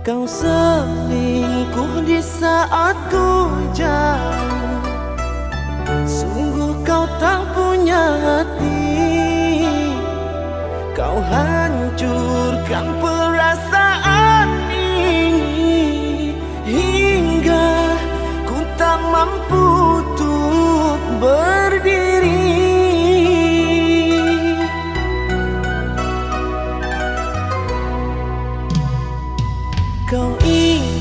Kau selingkuh di saat ku jauh. Sungguh kau tak punya hati. Kau hancurkan perasaan ini hingga ku tak mampu untuk berdiri. Kau ingin